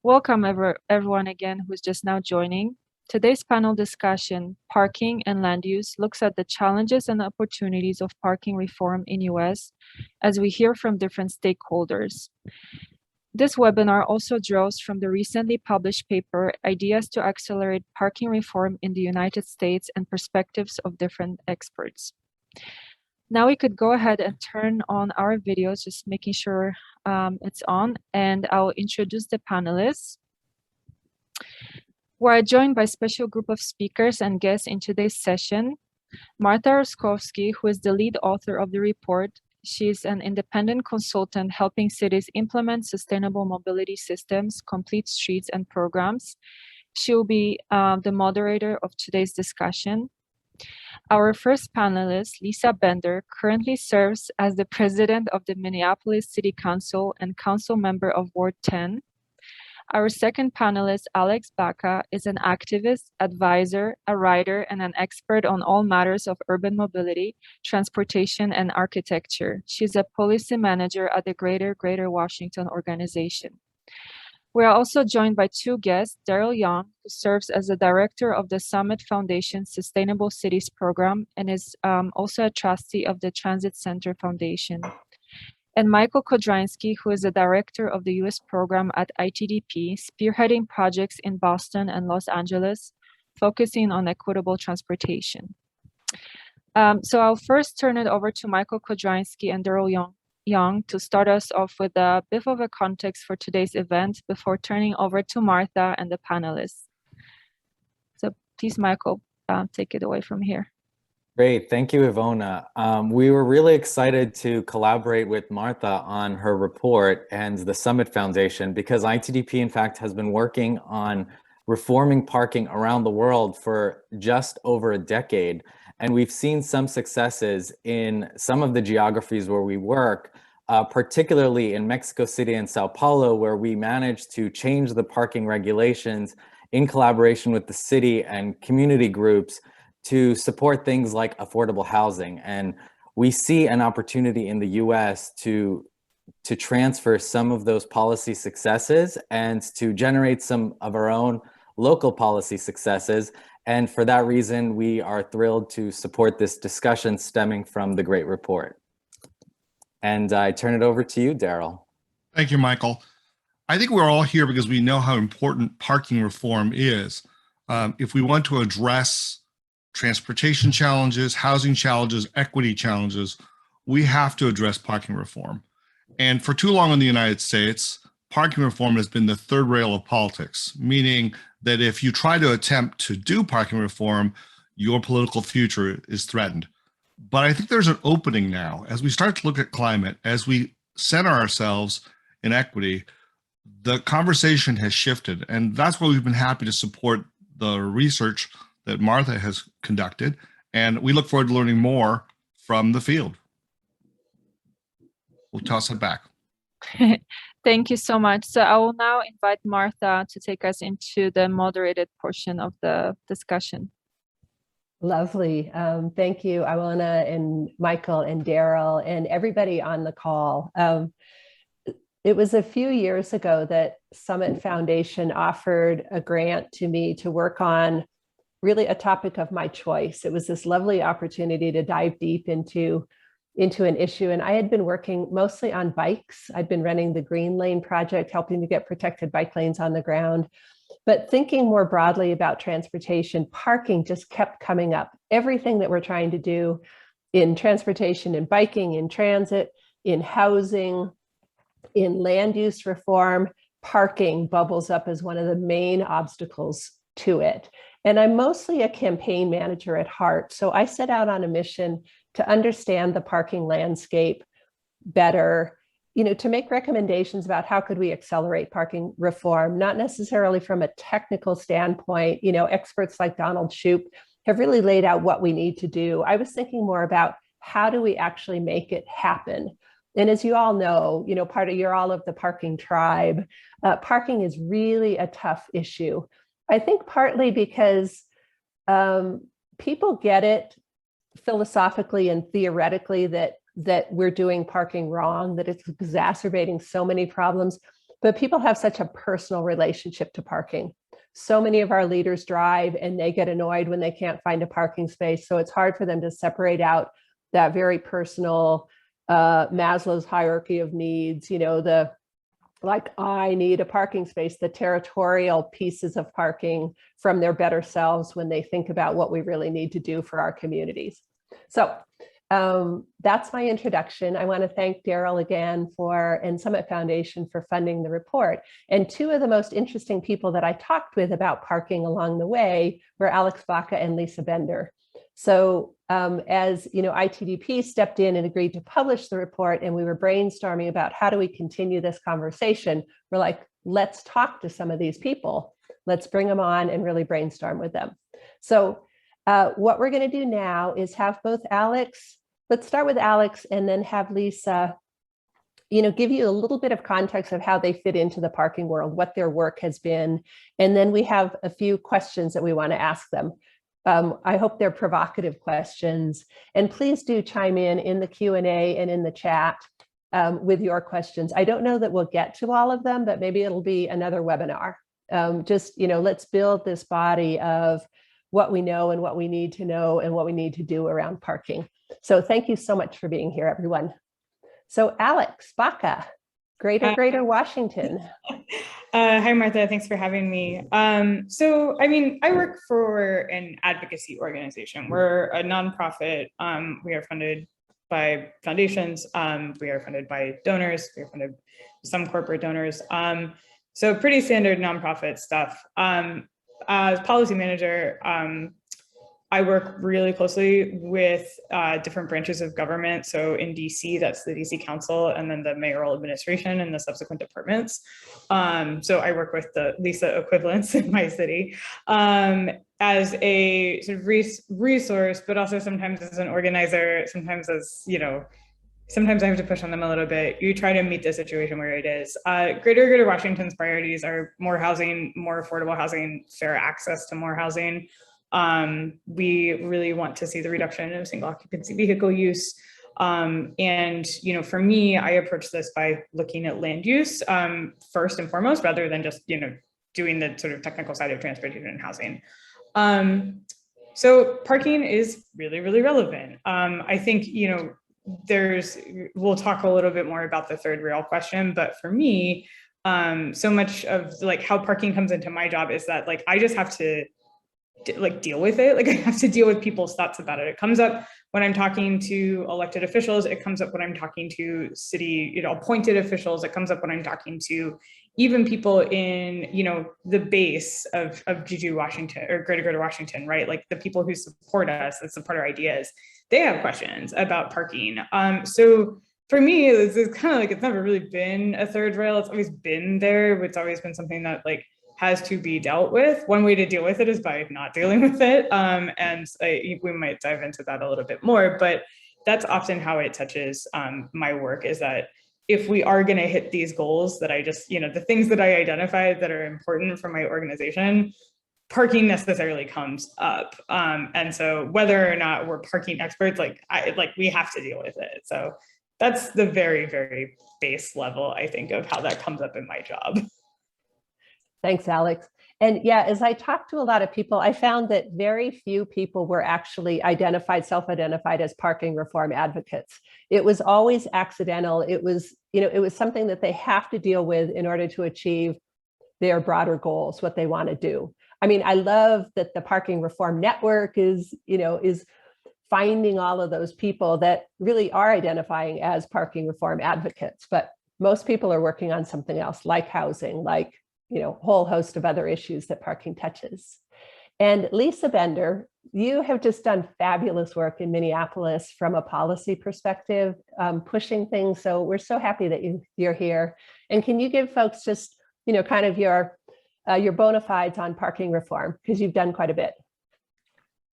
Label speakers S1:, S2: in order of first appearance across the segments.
S1: Welcome everyone again who's just now joining. Today's panel discussion, Parking and Land Use, looks at the challenges and opportunities of parking reform in US as we hear from different stakeholders. This webinar also draws from the recently published paper, Ideas to Accelerate Parking Reform in the United States and Perspectives of Different Experts. Now we could go ahead and turn on our videos, just making sure it's on, and I'll introduce the panelists. We're joined by a special group of speakers and guests in today's session. Martha Roskovsky, who is the lead author of the report. She's an independent consultant helping cities implement sustainable mobility systems, complete streets, and programs. She will be the moderator of today's discussion. Our first panelist, Lisa Bender, currently serves as the president of the Minneapolis City Council and council member of Ward 10. Our second panelist, Alex Baca, is an activist, advisor, a writer, and an expert on all matters of urban mobility, transportation, and architecture. She's a policy manager at the Greater Washington organization. We are also joined by two guests, Daryl Young, who serves as the director of the Summit Foundation Sustainable Cities Program and is also a trustee of the Transit Center Foundation, and Michael Kodransky, who is the director of the U.S. program at ITDP, spearheading projects in Boston and Los Angeles, focusing on equitable transportation. So I'll first turn it over to Michael Kodransky and Daryl Young to start us off with a bit of a context for today's event before turning over to Martha and the panelists. So please, Michael, take it away from here.
S2: Great, thank you, Ivona. We were really excited to collaborate with Martha on her report and the Summit Foundation because ITDP, in fact, has been working on reforming parking around the world for just over a decade. And we've seen some successes in some of the geographies where we work, particularly in Mexico City and Sao Paulo, where we managed to change the parking regulations in collaboration with the city and community groups to support things like affordable housing. And we see an opportunity in the US to transfer some of those policy successes and to generate some of our own local policy successes. And for that reason, we are thrilled to support this discussion stemming from the great report. And I turn it over to you, Daryl.
S3: Thank you, Michael. I think we're all here because we know how important parking reform is. If we want to address transportation challenges, housing challenges, equity challenges, we have to address parking reform. And for too long in the United States, parking reform has been the third rail of politics, meaning that if you try to attempt to do parking reform, your political future is threatened. But I think there's an opening now. As we start to look at climate, as we center ourselves in equity, the conversation has shifted. And that's why we've been happy to support the research that Martha has conducted, and we look forward to learning more from the field. We'll toss it back.
S1: Thank you so much. So I will now invite Martha to take us into the moderated portion of the discussion.
S4: Lovely. Thank you, Iwana and Michael and Daryl and everybody on the call. It was a few years ago that Summit Foundation offered a grant to me to work on really a topic of my choice. It was this lovely opportunity to dive deep into an issue. And I had been working mostly on bikes. I'd been running the Green Lane project, helping to get protected bike lanes on the ground. But thinking more broadly about transportation, parking just kept coming up. Everything that we're trying to do in transportation, in biking, in transit, in housing, in land use reform, parking bubbles up as one of the main obstacles to it. And I'm mostly a campaign manager at heart. So I set out on a mission to understand the parking landscape better, to make recommendations about how could we accelerate parking reform, not necessarily from a technical standpoint. Experts like Donald Shoup have really laid out what we need to do. I was thinking more about how do we actually make it happen? And as you all know, you're all of the parking tribe. Parking is really a tough issue. I think partly because people get it philosophically and theoretically that we're doing parking wrong, that it's exacerbating so many problems. but people have such a personal relationship to parking. So many of our leaders drive and they get annoyed when they can't find a parking space. So it's hard for them to separate out that very personal Maslow's hierarchy of needs, like I need a parking space, the territorial pieces of parking from their better selves when they think about what we really need to do for our communities. So that's my introduction. I want to thank Daryl again and Summit Foundation for funding the report. And two of the most interesting people that I talked with about parking along the way were Alex Baca and Lisa Bender. So as ITDP stepped in and agreed to publish the report, and we were brainstorming about how do we continue this conversation, we're like, let's talk to some of these people. Let's bring them on and really brainstorm with them. So what we're going to do now is have both Alex, let's start with Alex, and then have Lisa, give you a little bit of context of how they fit into the parking world, what their work has been. And then we have a few questions that we want to ask them. I hope they're provocative questions, and please do chime in the Q&A and in the chat with your questions. I don't know that we'll get to all of them, but maybe it'll be another webinar. Let's build this body of what we know and what we need to know and what we need to do around parking. So thank you so much for being here, everyone. So Alex Baca, Greater Washington.
S5: Hi, Martha. Thanks for having me. I work for an advocacy organization. We're a nonprofit. We are funded by foundations. We are funded by donors. We are funded by some corporate donors. So pretty standard nonprofit stuff. As policy manager, I work really closely with different branches of government. So in DC, that's the DC Council, and then the mayoral administration and the subsequent departments. So I work with the LISA equivalents in my city as a sort of resource, but also sometimes as an organizer, sometimes as, sometimes I have to push on them a little bit. You try to meet the situation where it is. Greater Washington's priorities are more housing, more affordable housing, fair access to more housing. We really want to see the reduction of single occupancy vehicle use. For me, I approach this by looking at land use first and foremost, rather than just, doing the sort of technical side of transportation and housing. So parking is really, really relevant. I think, we'll talk a little bit more about the third rail question, but for me, so much of how parking comes into my job is that I just have to deal with it. I have to deal with people's thoughts about it. It comes up when I'm talking to elected officials. It comes up when I'm talking to city, appointed officials. It comes up when I'm talking to even people in, the base of GG Washington or Greater Washington, right? The people who support us, that support our ideas, they have questions about parking. So for me, it's kind of it's never really been a third rail. It's always been there. It's always been something that has to be dealt with. One way to deal with it is by not dealing with it. We might dive into that a little bit more, but that's often how it touches my work, is that if we are gonna hit these goals that I just, the things that I identified that are important for my organization, parking necessarily comes up. And so whether or not we're parking experts, we have to deal with it. So that's the very, very base level, I think, of how that comes up in my job.
S4: Thanks, Alex. And yeah, as I talked to a lot of people, I found that very few people were actually self-identified as parking reform advocates. It was always accidental. It was something that they have to deal with in order to achieve their broader goals, what they want to do. I mean, I love that the Parking Reform Network is finding all of those people that really are identifying as parking reform advocates, but most people are working on something else, like housing, a whole host of other issues that parking touches. And Lisa Bender, you have just done fabulous work in Minneapolis from a policy perspective, pushing things. So we're so happy that you're here. And can you give folks just, kind of your bona fides on parking reform, because you've done quite a bit.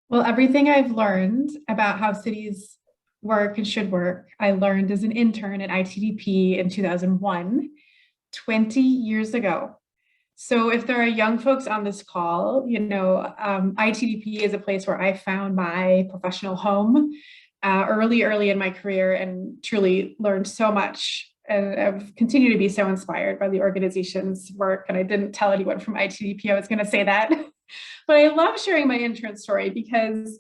S6: Well, everything I've learned about how cities work and should work, I learned as an intern at ITDP in 2001, 20 years ago. So if there are young folks on this call, ITDP is a place where I found my professional home early in my career, and truly learned so much and I've continued to be so inspired by the organization's work. And I didn't tell anyone from ITDP I was going to say that, but I love sharing my intern story because,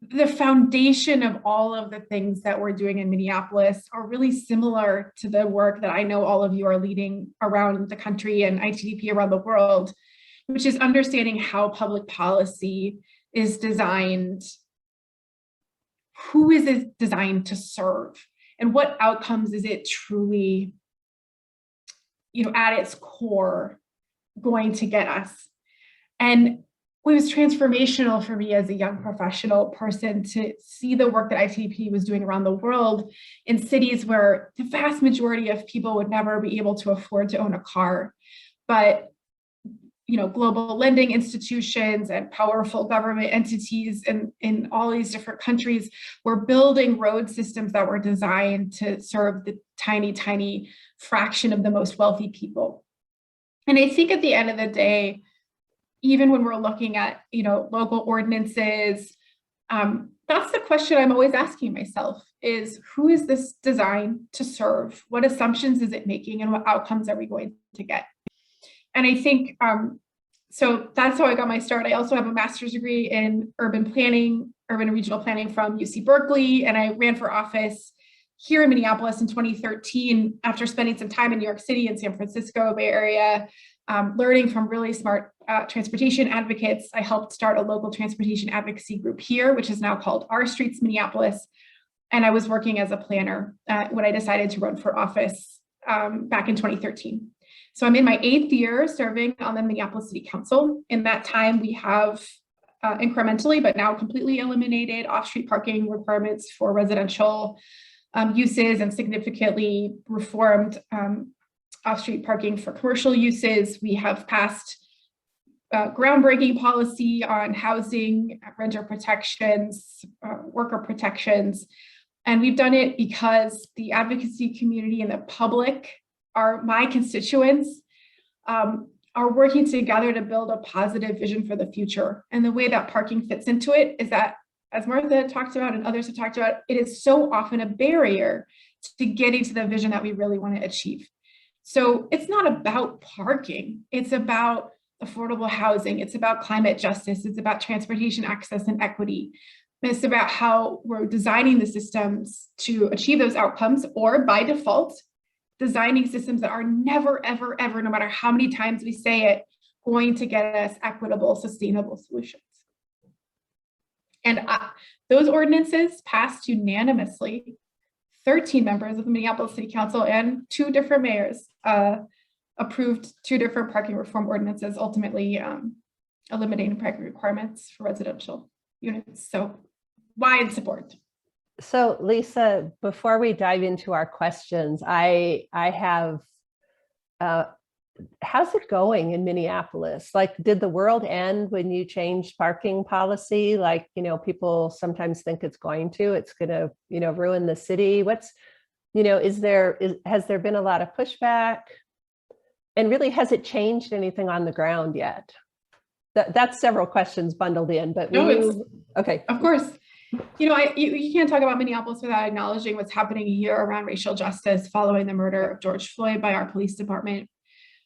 S6: the foundation of all of the things that we're doing in Minneapolis are really similar to the work that I know all of you are leading around the country and ITDP around the world, which is understanding how public policy is designed, who is it designed to serve, and what outcomes is it truly, at its core going to get us. And it was transformational for me as a young professional person to see the work that ITDP was doing around the world in cities where the vast majority of people would never be able to afford to own a car. But global lending institutions and powerful government entities in all these different countries were building road systems that were designed to serve the tiny, tiny fraction of the most wealthy people. And I think at the end of the day, even when we're looking at, local ordinances, that's the question I'm always asking myself is, who is this designed to serve? What assumptions is it making and what outcomes are we going to get? And I think, so that's how I got my start. I also have a master's degree in urban planning, urban and regional planning from UC Berkeley, and I ran for office here in Minneapolis in 2013 after spending some time in New York City and San Francisco Bay Area, learning from really smart transportation advocates. I helped start a local transportation advocacy group here, which is now called Our Streets Minneapolis. And I was working as a planner when I decided to run for office back in 2013. So I'm in my 8th year serving on the Minneapolis City Council. In that time, we have incrementally, but now completely eliminated off-street parking requirements for residential uses and significantly reformed off-street parking for commercial uses. We have passed groundbreaking policy on housing, renter protections, worker protections. And we've done it because the advocacy community and the public, my constituents, are working together to build a positive vision for the future. And the way that parking fits into it is that, as Martha talked about and others have talked about, it is so often a barrier to getting to the vision that we really want to achieve. So it's not about parking, it's about affordable housing, it's about climate justice, it's about transportation access and equity. It's about how we're designing the systems to achieve those outcomes, or by default, designing systems that are never, ever, ever, no matter how many times we say it, going to get us equitable, sustainable solutions. And those ordinances passed unanimously. 13 members of the Minneapolis City Council and 2 different mayors approved 2 different parking reform ordinances, ultimately eliminating parking requirements for residential units. So wide support.
S4: So Lisa, before we dive into our questions, I have, how's it going in Minneapolis? Like, did the world end when you changed parking policy? Like, people sometimes think it's going to, ruin the city. What's, has there been a lot of pushback? And really, has it changed anything on the ground yet? That's several questions bundled in, but okay.
S6: Of course. You can't talk about Minneapolis without acknowledging what's happening here around racial justice following the murder of George Floyd by our police department.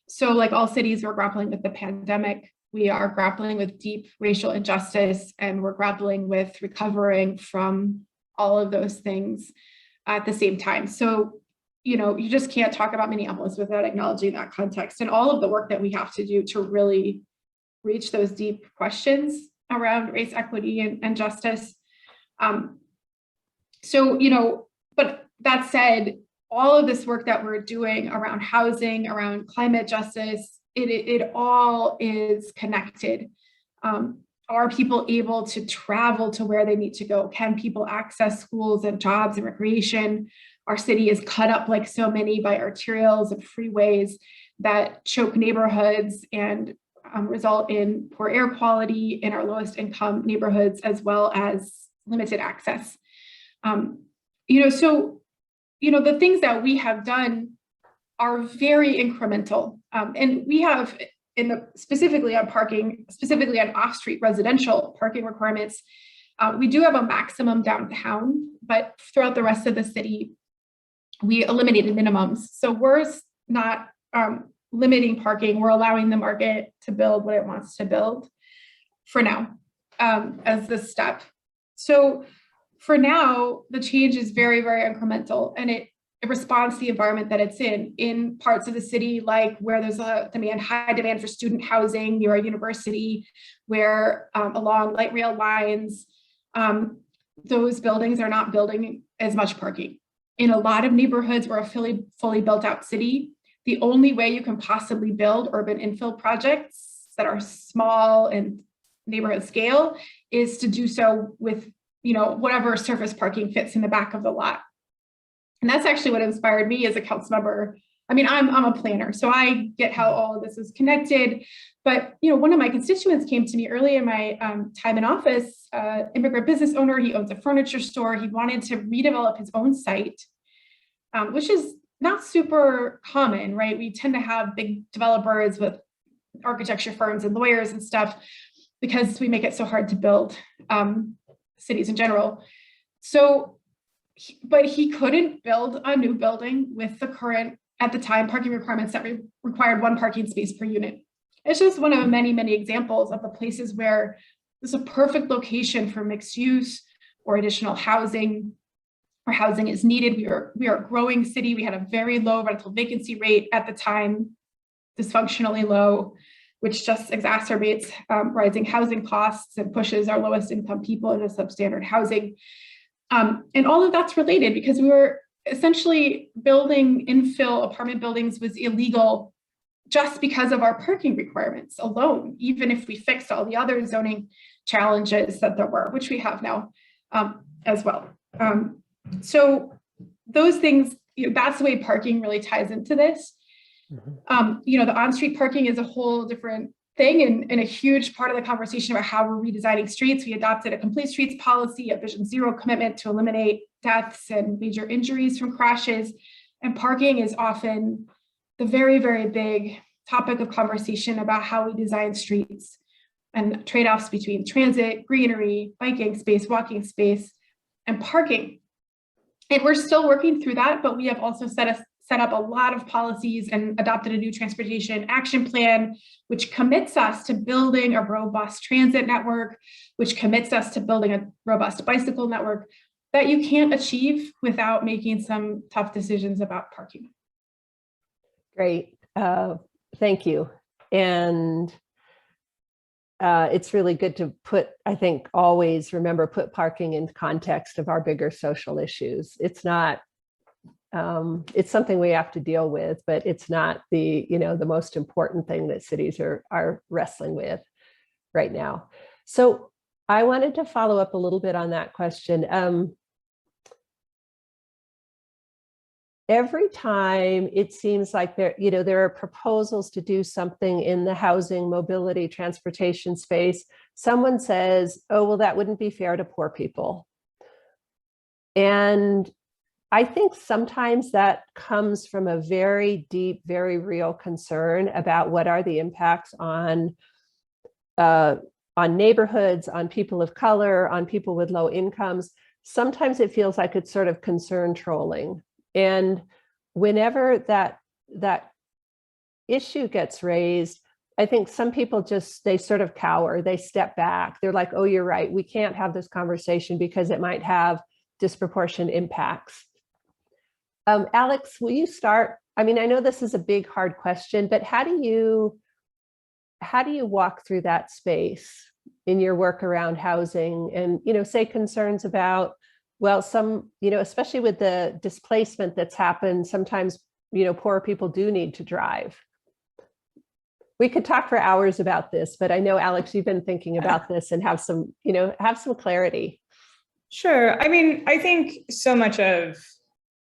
S6: So like all cities, we're grappling with the pandemic. We are grappling with deep racial injustice, and we're grappling with recovering from all of those things at the same time. So, you just can't talk about Minneapolis without acknowledging that context and all of the work that we have to do to really reach those deep questions around race, equity, and justice. But that said, all of this work that we're doing around housing, around climate justice, it all is connected. Are people able to travel to where they need to go? Can people access schools and jobs and recreation? Our city is cut up like so many by arterials and freeways that choke neighborhoods and result in poor air quality in our lowest income neighborhoods, as well as limited access. The things that we have done are very incremental. And we have, specifically on parking, specifically on off-street residential parking requirements, we do have a maximum downtown, but throughout the rest of the city, we eliminated minimums. So we're not limiting parking. We're allowing the market to build what it wants to build for now as this step. So for now, the change is very, very incremental, and it responds to the environment that it's in parts of the city, like where there's a high demand for student housing near a university, where along light rail lines, those buildings are not building as much parking. In a lot of neighborhoods, we're a fully built out city. The only way you can possibly build urban infill projects that are small and neighborhood scale is to do so with, whatever surface parking fits in the back of the lot. And that's actually what inspired me as a council member. I mean, I'm a planner, so I get how all of this is connected. But one of my constituents came to me early in my time in office, immigrant business owner. He owns a furniture store. He wanted to redevelop his own site, which is not super common, right? We tend to have big developers with architecture firms and lawyers and stuff because we make it so hard to build cities in general. So, but he couldn't build a new building with the current, at the time, parking requirements that required 1 parking space per unit. It's just one of many, many examples of the places where there's a perfect location for mixed use or additional housing, where housing is needed. We are a growing city. We had a very low rental vacancy rate at the time, dysfunctionally low, which just exacerbates rising housing costs and pushes our lowest income people into substandard housing. And all of that's related because we were essentially building infill apartment buildings was illegal just because of our parking requirements alone, even if we fixed all the other zoning challenges that there were, which we have now as well. So those things, that's the way parking really ties into this. The on-street parking is a whole different thing and a huge part of the conversation about how we're redesigning streets. We adopted a complete streets policy, a Vision Zero commitment to eliminate deaths and major injuries from crashes. And parking is often the very, very big topic of conversation about how we design streets and trade-offs between transit, greenery, biking space, walking space, and parking. And we're still working through that, but we have also set up a lot of policies and adopted a new transportation action plan, which commits us to building a robust transit network, which commits us to building a robust bicycle network that you can't achieve without making some tough decisions about parking.
S4: Great, thank you. And it's really good to always remember, put parking in context of our bigger social issues. It's not, it's something we have to deal with, but it's not the most important thing that cities are wrestling with right now. So I wanted to follow up a little bit on that question. Every time it seems like there are proposals to do something in the housing, mobility, transportation space, someone says, oh, well, that wouldn't be fair to poor people. And I think sometimes that comes from a very deep, very real concern about what are the impacts on neighborhoods, on people of color, on people with low incomes. Sometimes it feels like it's sort of concern trolling. And whenever that issue gets raised, I think some people they sort of cower, they step back. They're like, oh, you're right. We can't have this conversation because it might have disproportionate impacts. Alex, will you start? I mean, I know this is a big, hard question, but how do you walk through that space in your work around housing and, say concerns about, well, especially with the displacement that's happened, sometimes, poor people do need to drive. We could talk for hours about this, but I know, Alex, you've been thinking about this and have some clarity.
S5: Sure. I mean, I think so much of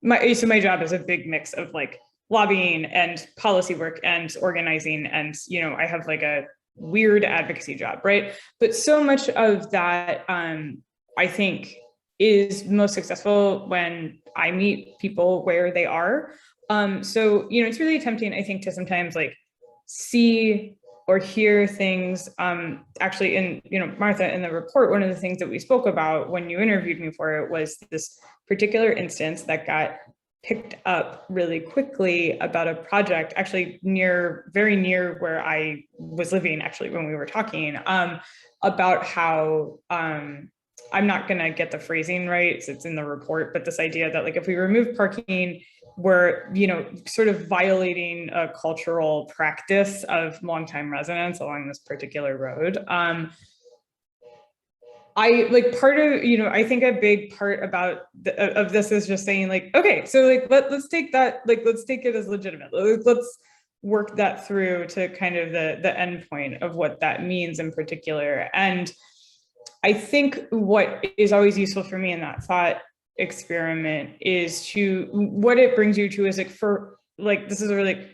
S5: my job is a big mix of like lobbying and policy work and organizing. And, I have like a weird advocacy job, right? But so much of that, I think, is most successful when I meet people where they are. So, it's really tempting, I think, to sometimes like see or hear things. Actually, in, Martha, in the report, one of the things that we spoke about when you interviewed me for it was this particular instance that got picked up really quickly about a project actually very near where I was living actually when we were talking, about how, I'm not gonna get the phrasing right, so it's in the report, but this idea that like if we remove parking, we're, sort of violating a cultural practice of longtime residents along this particular road. I like part of, I think a big part about of this is just saying like, okay, so like let's take that, like let's take it as legitimate. Let's work that through to kind of the end point of what that means in particular. And I think what is always useful for me in that thought experiment is what it brings you to is like, for like, this is a really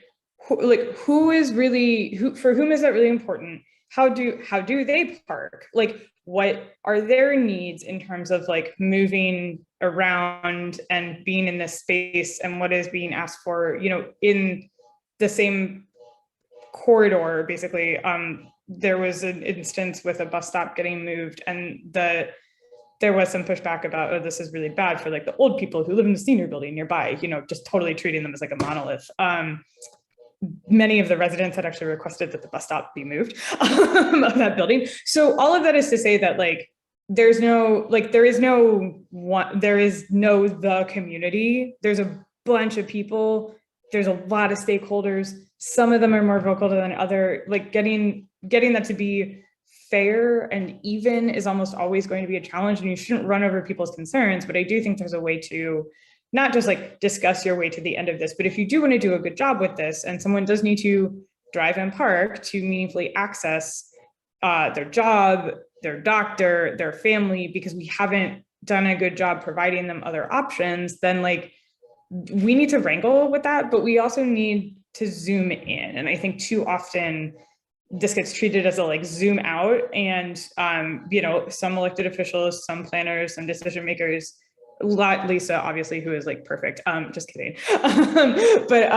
S5: who is really, for whom is that really important? How do they park? Like, what are their needs in terms of like moving around and being in this space, and what is being asked for, in the same corridor, basically. There was an instance with a bus stop getting moved, and there was some pushback about, oh, this is really bad for like the old people who live in the senior building nearby, just totally treating them as like a monolith. Many of the residents had actually requested that the bus stop be moved of that building. So all of that is to say that like, there is no the community. There's a bunch of people. There's a lot of stakeholders. Some of them are more vocal than other, like getting that to be fair and even is almost always going to be a challenge, and you shouldn't run over people's concerns. But I do think there's a way to not just like discuss your way to the end of this, but if you do want to do a good job with this, and someone does need to drive and park to meaningfully access their job, their doctor, their family, because we haven't done a good job providing them other options, then like we need to wrangle with that, but we also need to zoom in. And I think too often this gets treated as a like zoom out, and some elected officials, some planners, some decision makers, Lisa, obviously, who is like perfect. Just kidding. But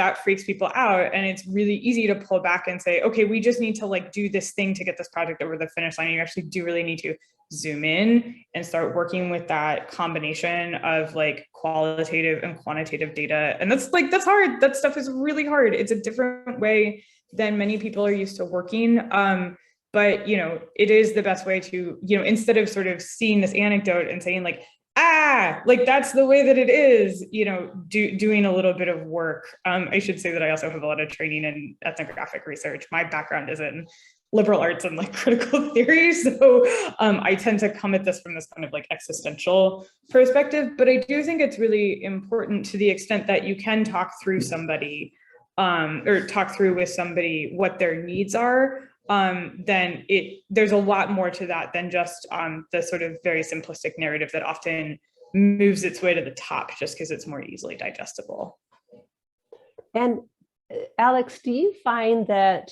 S5: that freaks people out, and it's really easy to pull back and say, okay, we just need to like do this thing to get this project over the finish line. You actually do really need to zoom in and start working with that combination of like qualitative and quantitative data. And that's hard. That stuff is really hard. It's a different way than many people are used to working. But, it is the best way to, instead of sort of seeing this anecdote and saying like, like that's the way that it is, doing a little bit of work. I should say that I also have a lot of training in ethnographic research. My background is in liberal arts and like critical theory. So I tend to come at this from this kind of like existential perspective, but I do think it's really important to the extent that you can talk through somebody or talk through with somebody what their needs are. Then there's a lot more to that than just the sort of very simplistic narrative that often moves its way to the top just because it's more easily digestible.
S4: And Alex, do you find that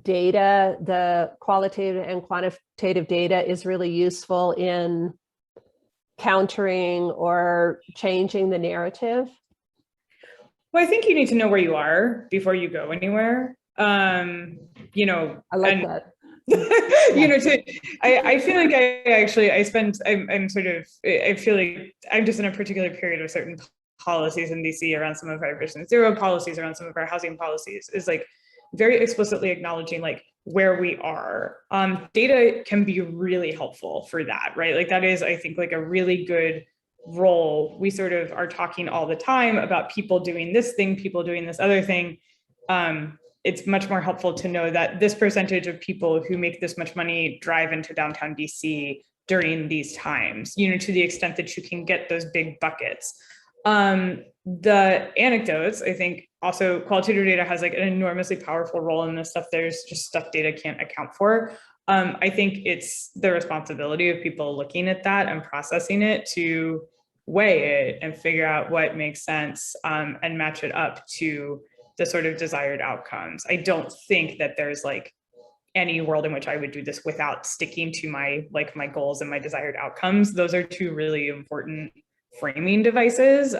S4: data, the qualitative and quantitative data, is really useful in countering or changing the narrative?
S5: Well, I think you need to know where you are before you go anywhere.
S4: I like that.
S5: I feel like I feel like I'm just in a particular period of certain policies in DC around some of our Vision Zero policies, around some of our housing policies, is like very explicitly acknowledging like where we are. Data can be really helpful for that, right? Like that is, I think, like a really good role. We sort of are talking all the time about people doing this thing, people doing this other thing. It's much more helpful to know that this percentage of people who make this much money drive into downtown DC during these times, to the extent that you can get those big buckets. The anecdotes, I think also qualitative data has like an enormously powerful role in this stuff. There's just stuff data can't account for. I think it's the responsibility of people looking at that and processing it to weigh it and figure out what makes sense and match it up to the sort of desired outcomes. I don't think that there's like any world in which I would do this without sticking to my goals and my desired outcomes. Those are two really important framing devices.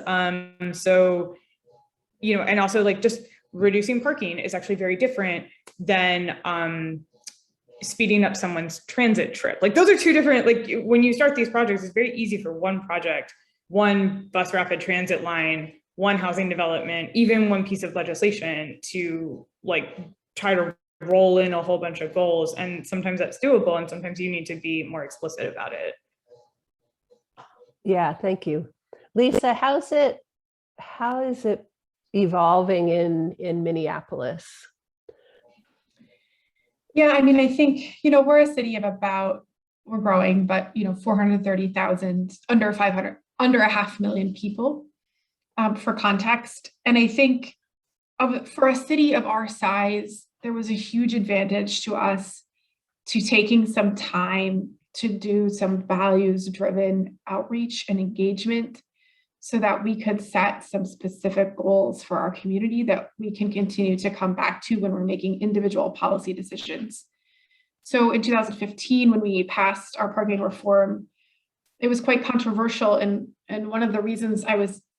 S5: So, and also like just reducing parking is actually very different than speeding up someone's transit trip. Like those are two different, like when you start these projects, it's very easy for one project, one bus rapid transit line, one housing development, even one piece of legislation to like try to roll in a whole bunch of goals. And sometimes that's doable, and sometimes you need to be more explicit about it.
S4: Yeah, thank you. Lisa, how is it evolving in Minneapolis?
S6: Yeah, I mean, I think, we're a city of we're growing, but, 430,000, under 500,000 people, for context. And I think for a city of our size, there was a huge advantage to us to taking some time to do some values-driven outreach and engagement so that we could set some specific goals for our community that we can continue to come back to when we're making individual policy decisions. So in 2015, when we passed our parking reform, it was quite controversial. And one of the reasons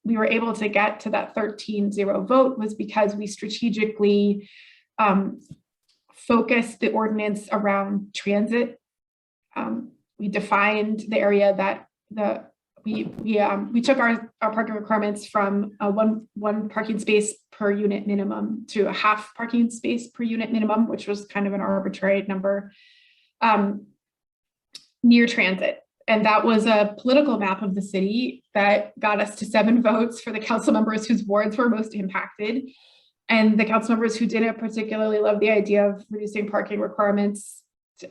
S6: we were able to get to that 13-0 vote was because we strategically focused the ordinance around transit. We defined the area that we took our parking requirements from one parking space per unit minimum to a half parking space per unit minimum, which was kind of an arbitrary number, near transit. And that was a political map of the city that got us to 7 votes for the council members whose wards were most impacted. And the council members who didn't particularly love the idea of reducing parking requirements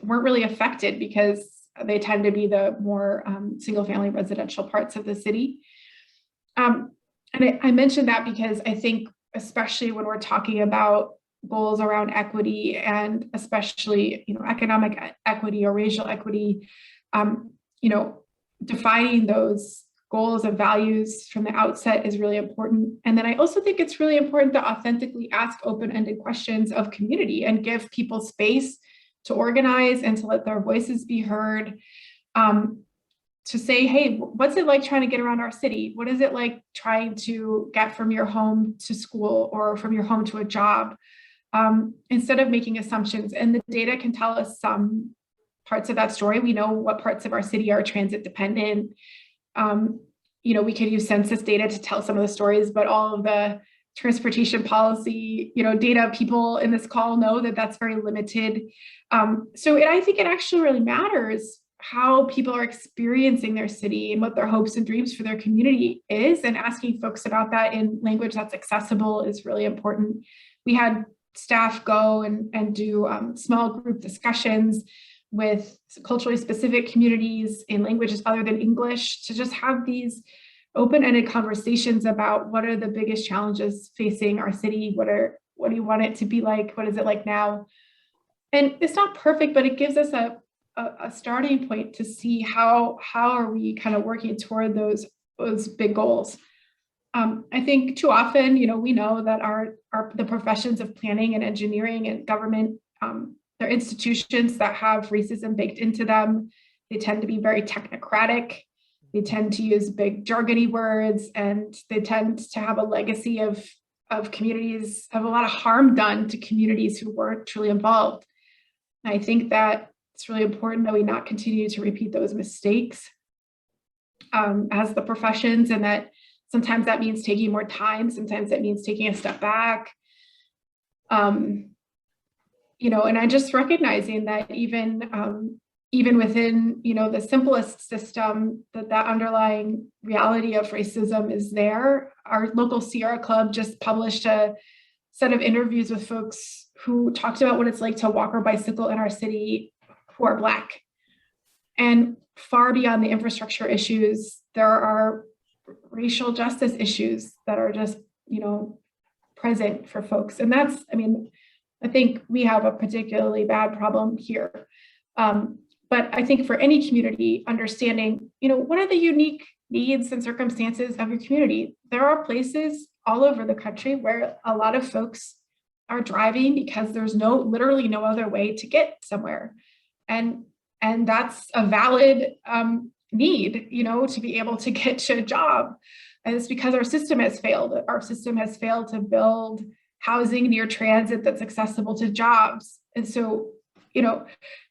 S6: weren't really affected because they tend to be the more single family residential parts of the city. And I mentioned that because I think, especially when we're talking about goals around equity and especially, economic equity or racial equity, defining those goals and values from the outset is really important. And then I also think it's really important to authentically ask open-ended questions of community and give people space to organize and to let their voices be heard, to say, hey, what's it like trying to get around our city? What is it like trying to get from your home to school or from your home to a job? Instead of making assumptions. And the data can tell us some parts of that story. We know what parts of our city are transit dependent. We could use census data to tell some of the stories, but all of the transportation policy, data, people in this call know that that's very limited. I think it actually really matters how people are experiencing their city and what their hopes and dreams for their community is, and asking folks about that in language that's accessible is really important. We had staff go and do small group discussions with culturally specific communities in languages other than English to just have these open-ended conversations about what are the biggest challenges facing our city, what do you want it to be like, what is it like now? And it's not perfect, but it gives us a starting point to see how are we kind of working toward those big goals. I think too often, we know that the professions of planning and engineering and government, they're institutions that have racism baked into them. They tend to be very technocratic. They tend to use big jargony words, and they tend to have a legacy of communities, of a lot of harm done to communities who weren't truly involved. And I think that it's really important that we not continue to repeat those mistakes as the professions, and that sometimes that means taking more time, sometimes that means taking a step back. And I just recognizing that even within, the simplest system, that underlying reality of racism is there. Our local Sierra Club just published a set of interviews with folks who talked about what it's like to walk or bicycle in our city who are Black. And far beyond the infrastructure issues, there are racial justice issues that are just, present for folks. And I think we have a particularly bad problem here. But I think for any community, understanding, what are the unique needs and circumstances of your community? There are places all over the country where a lot of folks are driving because there's literally no other way to get somewhere. And that's a valid need, to be able to get to a job. And it's because our system has failed. Our system has failed to build housing near transit that's accessible to jobs. And so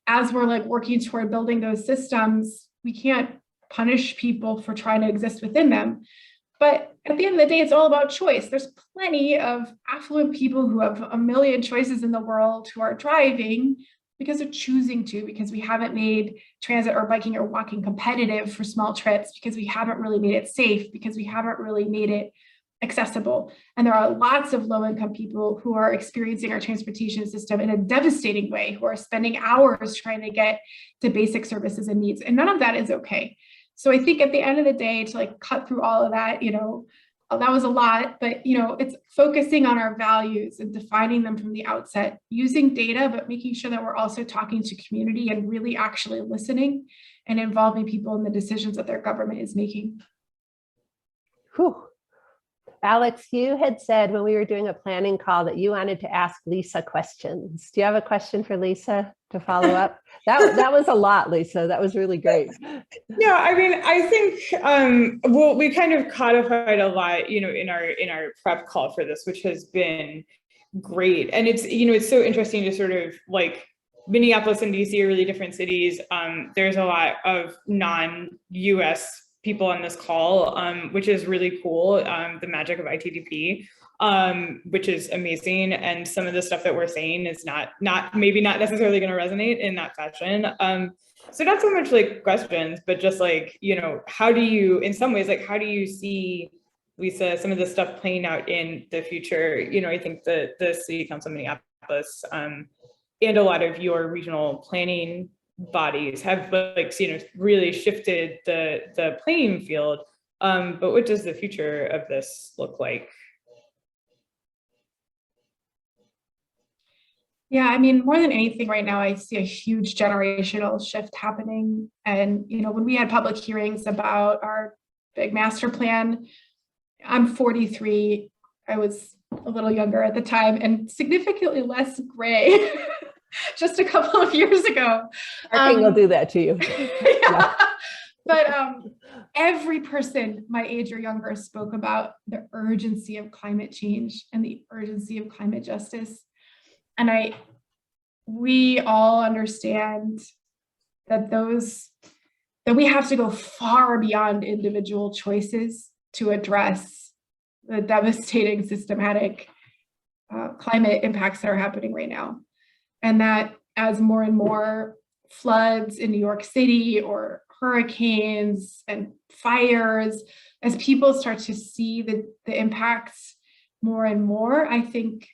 S6: as we're like working toward building those systems, we can't punish people for trying to exist within them. But at the end of the day, it's all about choice. There's plenty of affluent people who have a million choices in the world who are driving because they're choosing to, because we haven't made transit or biking or walking competitive for small trips, because we haven't really made it safe, because we haven't really made it accessible. And there are lots of low-income people who are experiencing our transportation system in a devastating way, who are spending hours trying to get to basic services and needs. And none of that is okay. So I think at the end of the day, to like cut through all of that, that was a lot, but it's focusing on our values and defining them from the outset, using data, but making sure that we're also talking to community and really actually listening and involving people in the decisions that their government is making.
S4: Whew. Alex, you had said when we were doing a planning call that you wanted to ask Lisa questions. Do you have a question for Lisa to follow up? That was a lot, Lisa. That was really great.
S5: No, I mean, I think we kind of codified a lot, in our prep call for this, which has been great. And it's, it's so interesting to sort of like Minneapolis and DC are really different cities. There's a lot of non-US people on this call, which is really cool. The magic of ITDP, which is amazing. And some of the stuff that we're saying is maybe not necessarily going to resonate in that fashion. So not so much like questions, but just like, how do you, in some ways, like, how do you see, Lisa, some of this stuff playing out in the future? I think the City Council of Minneapolis and a lot of your regional planning bodies have really shifted the playing field. But what does the future of this look like?
S6: Yeah, I mean, more than anything right now, I see a huge generational shift happening. And, when we had public hearings about our big master plan, I'm 43. I was a little younger at the time and significantly less gray just a couple of years ago.
S4: Parking will do that to you.
S6: Yeah. But every person my age or younger spoke about the urgency of climate change and the urgency of climate justice. And we all understand that we have to go far beyond individual choices to address the devastating systematic climate impacts that are happening right now. And that as more and more floods in New York City or hurricanes and fires, as people start to see the impacts more and more, I think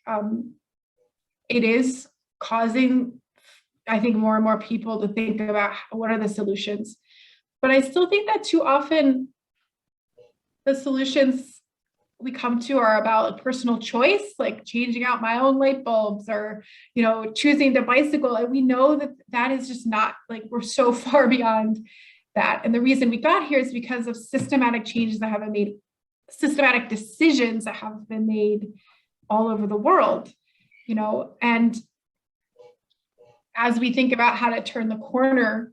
S6: it is causing, more and more people to think about what are the solutions. But I still think that too often the solutions we come to are about personal choice, like changing out my own light bulbs or, choosing to bicycle. And we know that is just not, like, we're so far beyond that. And the reason we got here is because of systematic changes that have been made, systematic decisions that have been made all over the world, and as we think about how to turn the corner,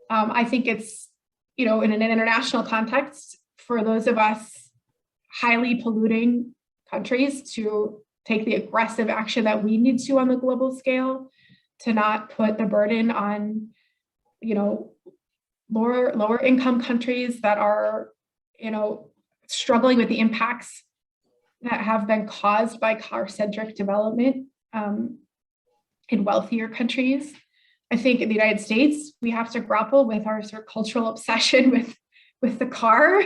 S6: I think it's, in an international context, for those of us highly polluting countries to take the aggressive action that we need to on the global scale, to not put the burden on, lower income countries that are, struggling with the impacts that have been caused by car-centric development in wealthier countries. I think in the United States, we have to grapple with our sort of cultural obsession with the car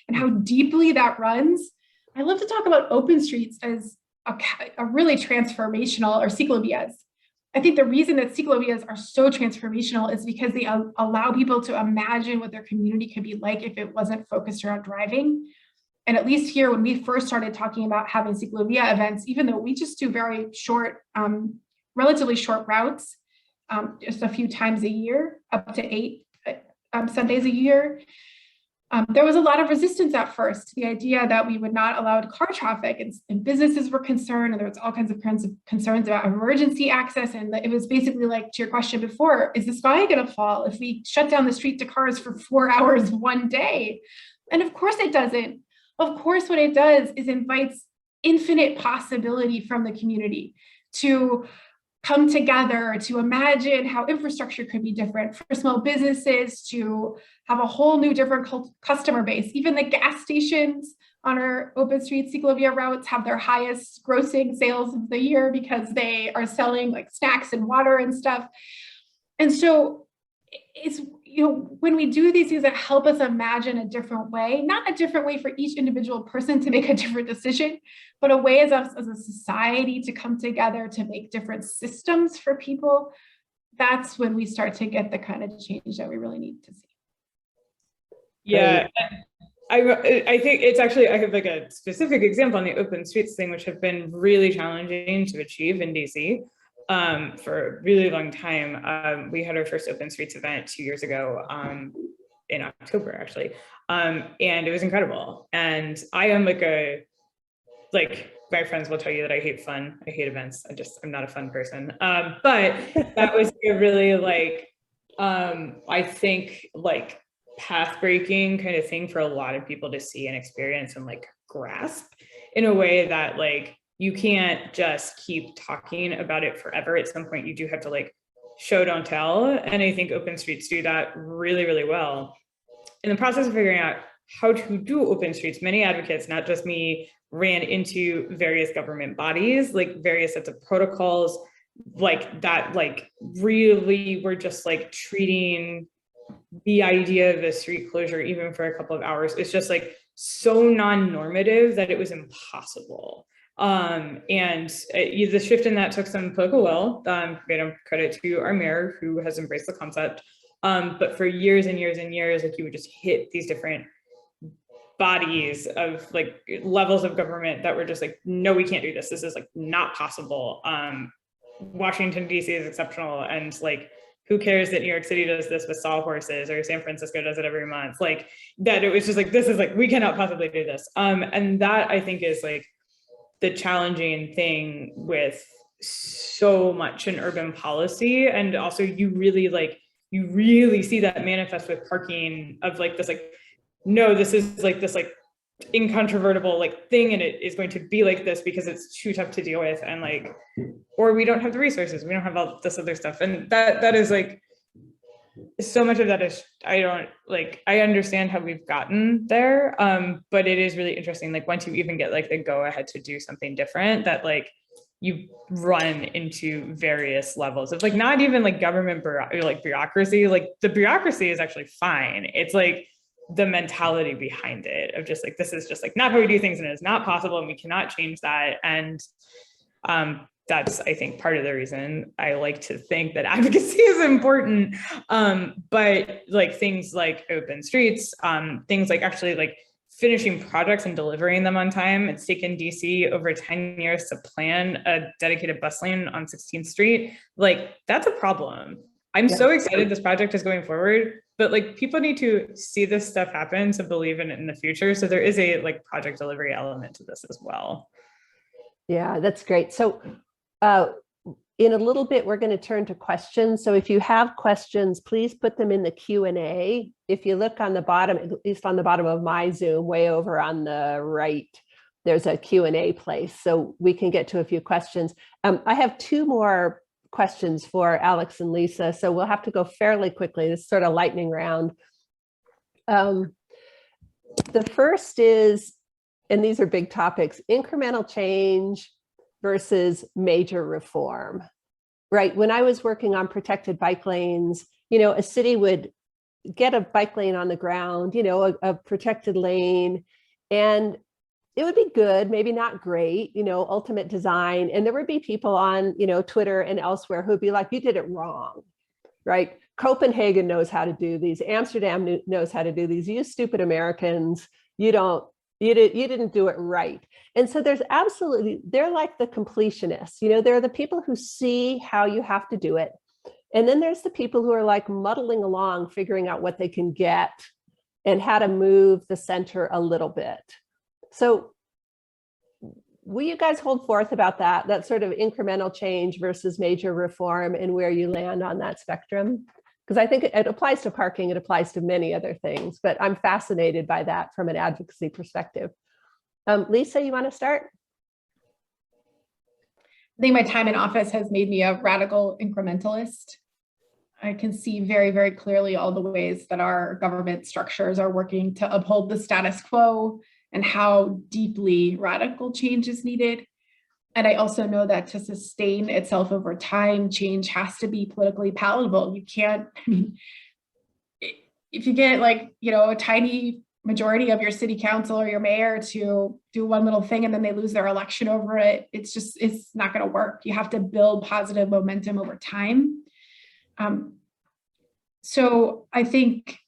S6: and how deeply that runs. I love to talk about open streets as a really transformational, or ciclovías. I think the reason that ciclovías are so transformational is because they allow people to imagine what their community could be like if it wasn't focused around driving. And at least here, when we first started talking about having ciclovia events, even though we just do very short, relatively short routes, just a few times a year, up to 8 Sundays a year, there was a lot of resistance at first to the idea that we would not allow car traffic, and businesses were concerned, and there was all kinds of concerns about emergency access. And it was basically like, to your question before, is the sky going to fall if we shut down the street to cars for 4 hours one day? And of course it doesn't. Of course, what it does is invites infinite possibility from the community to come together to imagine how infrastructure could be different for small businesses to have a whole new different customer base. Even the gas stations on our open street cyclovia routes have their highest grossing sales of the year because they are selling like snacks and water and stuff. And so it's, you know, when we do these things that help us imagine a different way, not a different way for each individual person to make a different decision, but a way as a society to come together to make different systems for people, that's when we start to get the kind of change that we really need to see.
S5: Yeah, I think it's actually, I have like a specific example on the open streets thing, which have been really challenging to achieve in DC. For a really long time. We had our first open streets event 2 years ago in October, actually. And it was incredible. And I am like my friends will tell you that I hate fun. I hate events. I'm not a fun person. But that was a really I think like path breaking kind of thing for a lot of people to see and experience and like grasp in a way that like, you can't just keep talking about it forever. At some point, you do have to like show, don't tell. And I think open streets do that really, really well. In the process of figuring out how to do open streets, many advocates, not just me, ran into various government bodies, like various sets of protocols, like that, like really were just like treating the idea of a street closure, even for a couple of hours, it's just like so non-normative that it was impossible. And the shift in that took some political will, credit to our mayor who has embraced the concept. But for years and years and years, like you would just hit these different bodies of like levels of government that were just like, no, we can't do this. This is like not possible. Washington, DC is exceptional. And like, who cares that New York City does this with sawhorses or San Francisco does it every month? Like that, it was just like, this is like, we cannot possibly do this. And that I think is like, the challenging thing with so much in urban policy. And also you really see that manifest with parking of like this, like, no, this is like this like incontrovertible like thing. And it is going to be like this because it's too tough to deal with. And like, or we don't have the resources. We don't have all this other stuff. And that is like, so much of that is, I understand how we've gotten there, but it is really interesting. Like once you even get like the go ahead to do something different, that like you run into various levels of like, not even like government bureaucracy, like the bureaucracy is actually fine. It's like the mentality behind it of just like, this is just like not how we do things and it's not possible and we cannot change that. And that's, I think, part of the reason I like to think that advocacy is important. But like things like open streets, things like actually like finishing projects and delivering them on time. It's taken DC over 10 years to plan a dedicated bus lane on 16th Street. Like that's a problem. I'm so excited this project is going forward, but like people need to see this stuff happen to believe in it in the future. So there is a like project delivery element to this as well.
S4: Yeah, that's great. So in a little bit, we're going to turn to questions. So if you have questions, please put them in the Q&A. If you look on the bottom, at least on the bottom of my Zoom, way over on the right, there's a Q&A place. So we can get to a few questions. I have two more questions for Alex and Lisa. So we'll have to go fairly quickly. This is sort of lightning round. The first is, and these are big topics, incremental change versus major reform, right? When I was working on protected bike lanes, you know, a city would get a bike lane on the ground, you know, a protected lane, and it would be good, maybe not great, you know, ultimate design. And there would be people on, you know, Twitter and elsewhere who'd be like, you did it wrong, right? Copenhagen knows how to do these. Amsterdam knows how to do these. You stupid Americans, you didn't do it right. And so there's absolutely, they're like the completionists, you know, they're the people who see how you have to do it. And then there's the people who are like muddling along, figuring out what they can get and how to move the center a little bit. So will you guys hold forth about that sort of incremental change versus major reform and where you land on that spectrum? Because I think it applies to parking, it applies to many other things, but I'm fascinated by that from an advocacy perspective. Lisa, you want to start?
S6: think my time in office has made me a radical incrementalist. I can see very, very clearly all the ways that our government structures are working to uphold the status quo and how deeply radical change is needed. And I also know that to sustain itself over time, change has to be politically palatable. You can't, I mean, if you get like, a tiny majority of your city council or your mayor to do one little thing and then they lose their election over it, it's not going to work. You have to build positive momentum over time. So I think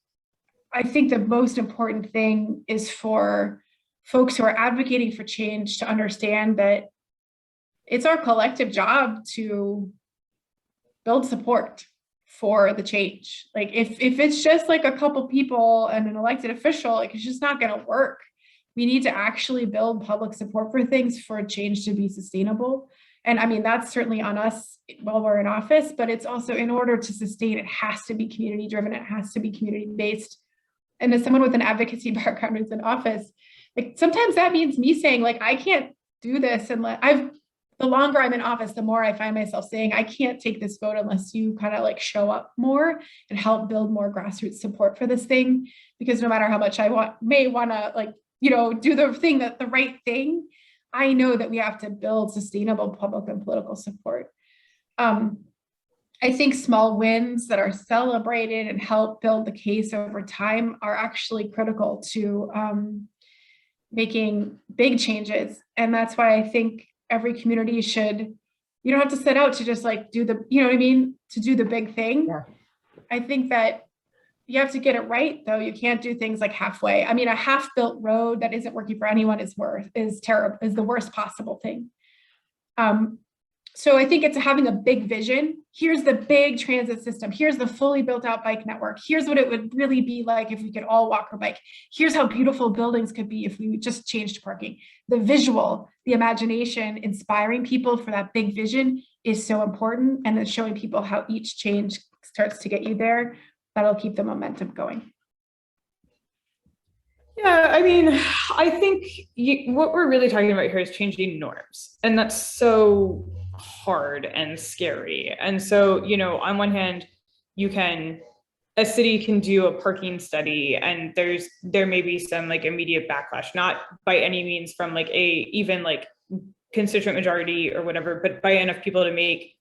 S6: the most important thing is for folks who are advocating for change to understand that it's our collective job to build support for the change. Like if it's just like a couple people and an elected official, like it's just not going to work. We need to actually build public support for things for change to be sustainable. And I mean, that's certainly on us while we're in office, but it's also in order to sustain, it has to be community driven. It has to be community based. And as someone with an advocacy background who's in office, like sometimes that means me saying like, I can't do this unless the longer I'm in office, the more I find myself saying, I can't take this vote unless you kind of like show up more and help build more grassroots support for this thing. Because no matter how much I may want to like, do the right thing, I know that we have to build sustainable public and political support. I think small wins that are celebrated and help build the case over time are actually critical to making big changes. And that's why I think every community should, you don't have to set out to just like do the, to do the big thing.
S4: Yeah.
S6: I think that you have to get it right though. You can't do things like halfway. I mean, a half-built road that isn't working for anyone is terrible, is the worst possible thing. So I think it's having a big vision. Here's the big transit system. Here's the fully built out bike network. Here's what it would really be like if we could all walk or bike. Here's how beautiful buildings could be if we just changed parking. The visual, the imagination, inspiring people for that big vision is so important. And then showing people how each change starts to get you there, that'll keep the momentum going.
S5: Yeah, I mean, I think what we're really talking about here is changing norms. And that's so hard and scary. And so, on one hand, a city can do a parking study and there may be some like immediate backlash, not by any means from like even like constituent majority or whatever, but by enough people to make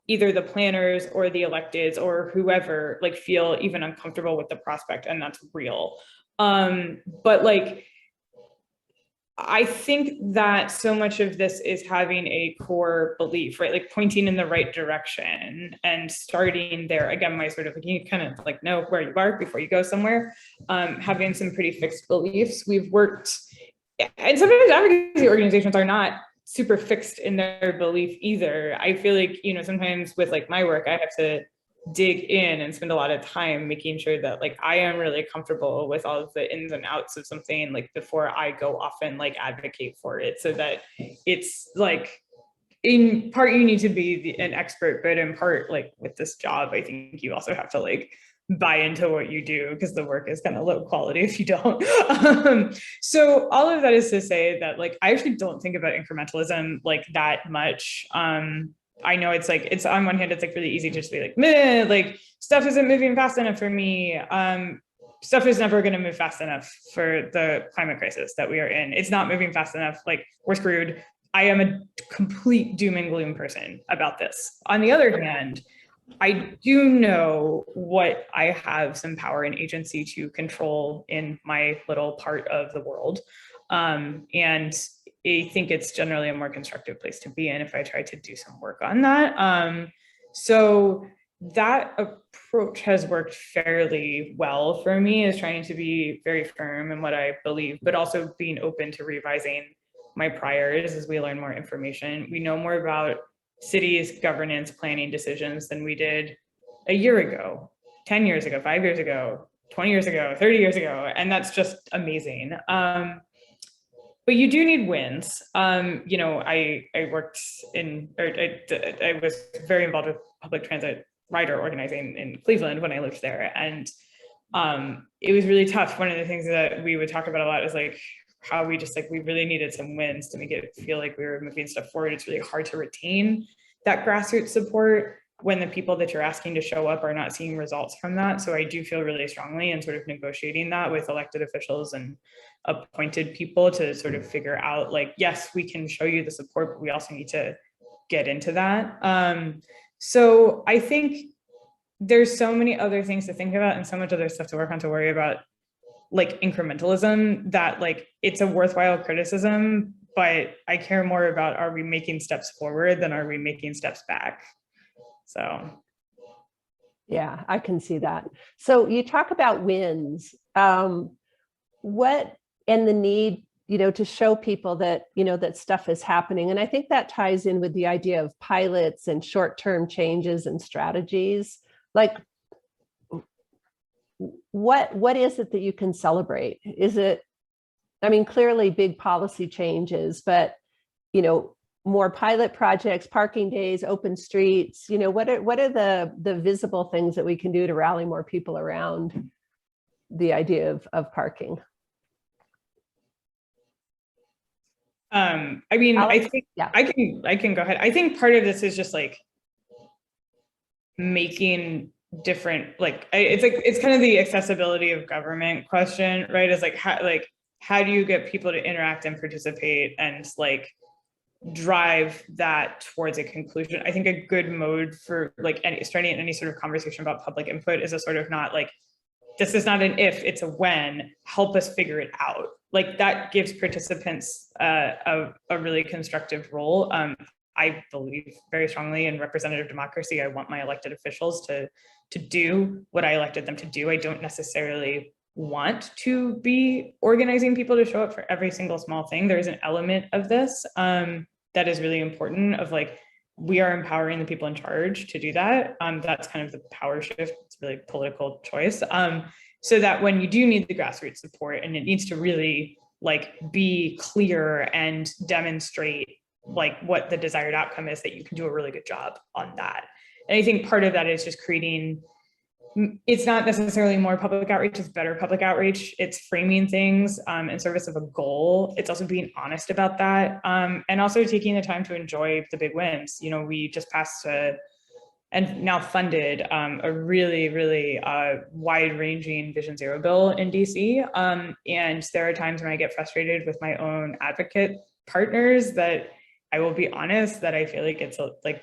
S5: either the planners or the electeds or whoever like feel even uncomfortable with the prospect, and that's real. But like, I think that so much of this is having a core belief, right? Like pointing in the right direction and starting there. Again, my sort of like, you kind of like know where you are before you go somewhere. Having some pretty fixed beliefs. We've worked, and sometimes advocacy organizations are not super fixed in their belief either. I feel like, sometimes with like my work, I have to dig in and spend a lot of time making sure that like I am really comfortable with all of the ins and outs of something like before I go off and like advocate for it, so that it's like in part you need to be an expert, but in part like with this job I think you also have to like buy into what you do, because the work is kind of low quality if you don't. So all of that is to say that like I actually don't think about incrementalism like that much. I know it's on one hand, it's like really easy to just be like, meh, like stuff isn't moving fast enough for me. Stuff is never going to move fast enough for the climate crisis that we are in. It's not moving fast enough. Like we're screwed. I am a complete doom and gloom person about this. On the other hand, I do know what I have some power and agency to control in my little part of the world. And I think it's generally a more constructive place to be in if I try to do some work on that. So that approach has worked fairly well for me, is trying to be very firm in what I believe, but also being open to revising my priors as we learn more information. We know more about cities' governance planning decisions than we did a year ago, 10 years ago, 5 years ago, 20 years ago, 30 years ago, and that's just amazing. But you do need wins. I worked I was very involved with public transit rider organizing in Cleveland when I lived there. And it was really tough. One of the things that we would talk about a lot is like, how we just like, we really needed some wins to make it feel like we were moving stuff forward. It's really hard to retain that grassroots support when the people that you're asking to show up are not seeing results from that. So I do feel really strongly in sort of negotiating that with elected officials and appointed people to sort of figure out like, yes, we can show you the support, but we also need to get into that. So I think there's so many other things to think about and so much other stuff to work on, to worry about, like incrementalism, that like it's a worthwhile criticism, but I care more about, are we making steps forward than are we making steps back? So.
S4: Yeah, I can see that. So you talk about wins, what, and the need, to show people that, that stuff is happening. And I think that ties in with the idea of pilots and short-term changes and strategies. Like, what is it that you can celebrate? Is it, I mean, clearly big policy changes, but, more pilot projects, parking days, open streets, what are the visible things that we can do to rally more people around the idea of parking?
S5: I mean,
S4: Alex?
S5: I think
S4: Yeah.
S5: I can go ahead. I think part of this is just like making different, like, it's kind of the accessibility of government question, right? It's like, how do you get people to interact and participate and like drive that towards a conclusion? I think a good mode for like starting any sort of conversation about public input is a sort of not like, this is not an if, it's a when, help us figure it out. Like that gives participants a really constructive role. I believe very strongly in representative democracy. I want my elected officials to do what I elected them to do. I don't necessarily want to be organizing people to show up for every single small thing. There is an element of this that is really important, of like, we are empowering the people in charge to do that. That's kind of the power shift. It's really a political choice. So that when you do need the grassroots support, and it needs to really like be clear and demonstrate like what the desired outcome is, that you can do a really good job on that. And I think part of that is just creating, it's not necessarily more public outreach, it's better public outreach. It's framing things in service of a goal. It's also being honest about that, and also taking the time to enjoy the big wins. We just passed and now funded a really, really wide-ranging Vision Zero bill in DC. And there are times when I get frustrated with my own advocate partners that I will be honest that I feel like it's like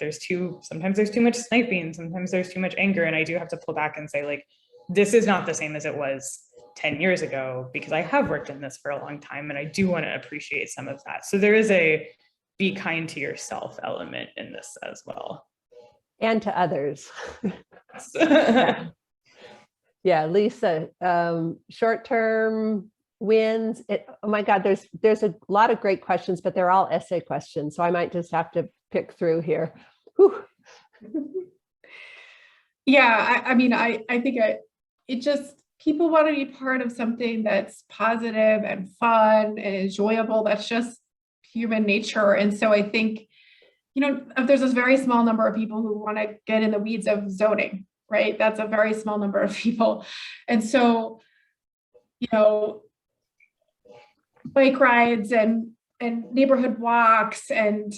S5: sometimes there's too much sniping, sometimes there's too much anger. And I do have to pull back and say, like, this is not the same as it was 10 years ago, because I have worked in this for a long time and I do want to appreciate some of that. So there is a be kind to yourself element in this as well. And
S4: to others. Yeah. Yeah, Lisa, short-term wins. Oh my God, there's a lot of great questions, but they're all essay questions. So I might just have to pick through here. Whew.
S6: Yeah, I mean, I think it just, people want to be part of something that's positive and fun and enjoyable. That's just human nature. And so I think, if there's this very small number of people who want to get in the weeds of zoning, right? That's a very small number of people. And so, bike rides and neighborhood walks and,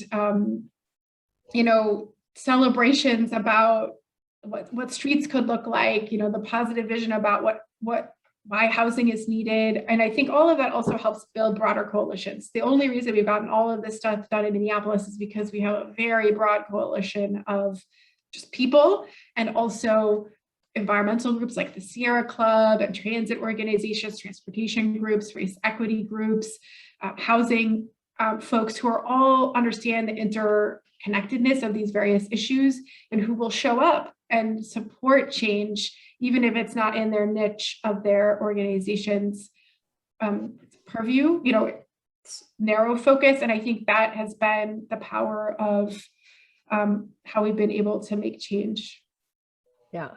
S6: celebrations about what streets could look like, the positive vision about why housing is needed. And I think all of that also helps build broader coalitions. The only reason we've gotten all of this stuff done in Minneapolis is because we have a very broad coalition of just people, and also environmental groups like the Sierra Club and transit organizations, transportation groups, race equity groups, housing folks who are all understand the interconnectedness of these various issues, and who will show up and support change, even if it's not in their niche of their organization's purview, it's narrow focus. And I think that has been the power of how we've been able to make change.
S4: Yeah.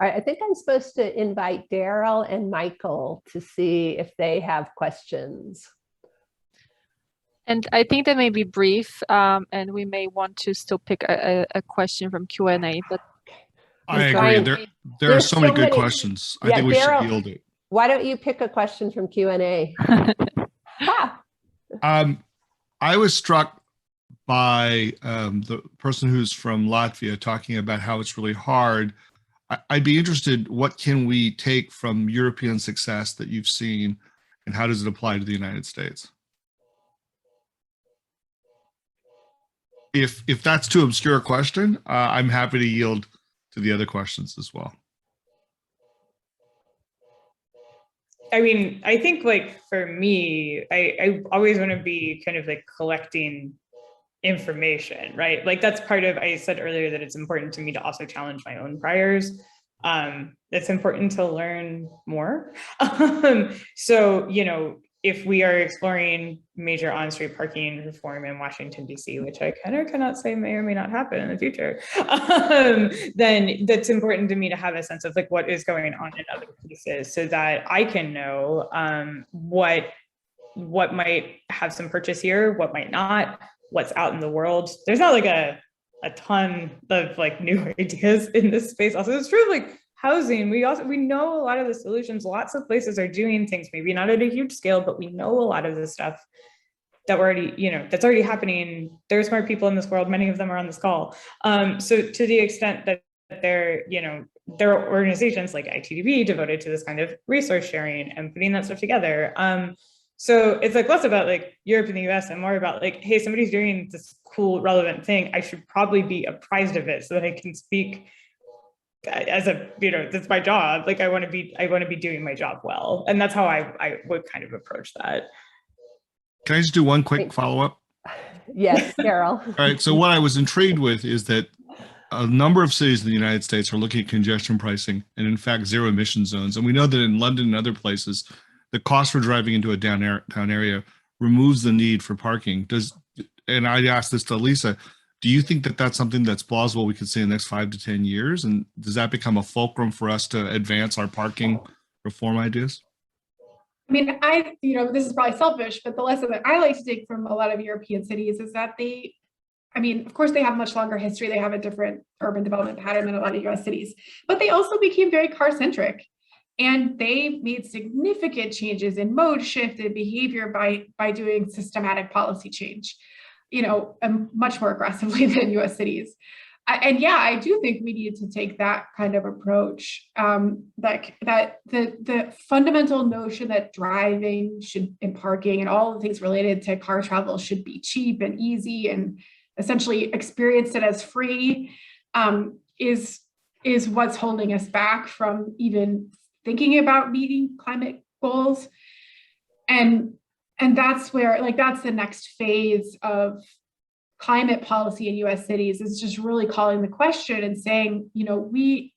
S4: All right, I think I'm supposed to invite Daryl and Michael to see if they have questions.
S1: And I think they may be brief, and we may want to still pick a question from Q&A. But
S3: I agree. There are so many good questions. I think we should yield it.
S4: Why don't you pick a question from Q&A?
S3: I was struck by the person who's from Latvia talking about how it's really hard. I'd be interested, what can we take from European success that you've seen, and how does it apply to the United States? If that's too obscure a question, I'm happy to yield to the other questions as well.
S5: I mean, I think like for me, I always want to be kind of like collecting information, right? Like that's part of, I said earlier that it's important to me to also challenge my own priors. It's important to learn more. So, you know, if we are exploring major on-street parking reform in Washington, D.C., which I cannot say may or may not happen in the future, then that's important to me to have a sense of like what is going on in other places so that I can know what might have some purchase here, what might not, what's out in the world. There's not like a ton of like new ideas in this space. Also, it's true like housing. We know a lot of the solutions. Lots of places are doing things, maybe not at a huge scale, but we know a lot of the stuff that we're already, you know, that's already happening. There's smart people in this world. Many of them are on this call. So to the extent that there are organizations like ITDP devoted to this kind of resource sharing and putting that stuff together. So it's like less about like Europe and the US and more about like, hey, somebody's doing this cool, relevant thing. I should probably be apprised of it so that I can speak as a, you know, that's my job. Like I want to be doing my job well. And that's how I would kind of approach that.
S3: Can I just do one quick follow-up?
S4: Yes, Carol.
S3: All right. So what I was intrigued with is that a number of cities in the United States are looking at congestion pricing and in fact zero emission zones. And we know that in London and other places, the cost for driving into a downtown area removes the need for parking. And I'd ask this to Lisa, do you think that that's something that's plausible we could see in the next 5 to 10 years? And does that become a fulcrum for us to advance our parking reform ideas?
S6: I mean, this is probably selfish, but the lesson that I like to take from a lot of European cities is that of course, they have much longer history. They have a different urban development pattern than a lot of US cities, but they also became very car-centric. And they made significant changes in mode shift and behavior by doing systematic policy change, much more aggressively than US cities. I do think we need to take that kind of approach. That the fundamental notion that driving and parking and all the things related to car travel should be cheap and easy and essentially experience it as free is what's holding us back from even thinking about meeting climate goals. And that's where, that's the next phase of climate policy in US cities, is just really calling the question and saying,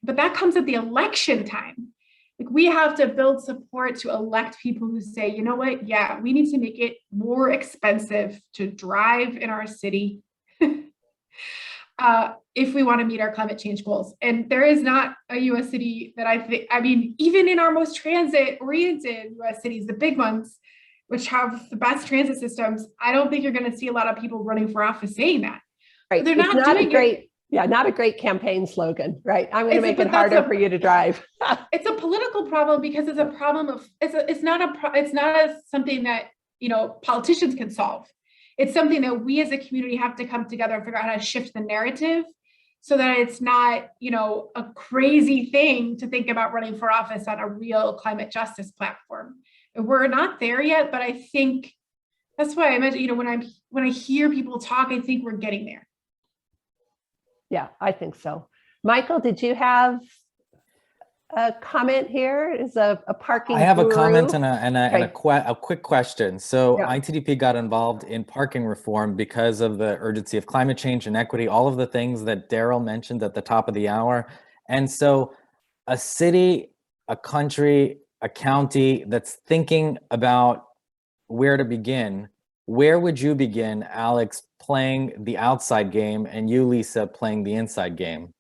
S6: but that comes at the election time. Like, we have to build support to elect people who say, you know what, yeah, we need to make it more expensive to drive in our city if we want to meet our climate change goals. And there is not a US city that even in our most transit-oriented US cities, the big ones, which have the best transit systems, I don't think you're going to see a lot of people running for office saying that.
S4: Right.
S6: They're not doing it.
S4: Yeah, not a great campaign slogan, right? I'm going to make it harder for you to drive.
S6: It's a political problem because it's a problem of, it's not something that, politicians can solve. It's something that we as a community have to come together and figure out how to shift the narrative so that it's not, a crazy thing to think about running for office on a real climate justice platform. We're not there yet, but I think that's why I imagine, when I hear people talk, I think we're getting there.
S4: Yeah, I think so. Michael, did you have a comment here? Is a parking
S2: I have
S4: guru?
S2: a comment and a quick question. So
S4: Yeah.
S2: ITDP got involved in parking reform because of the urgency of climate change and equity, all of the things that Daryl mentioned at the top of the hour. And so a city, a country, a county that's thinking about where to begin, where would you begin, Alex, playing the outside game, and you, Lisa, playing the inside game?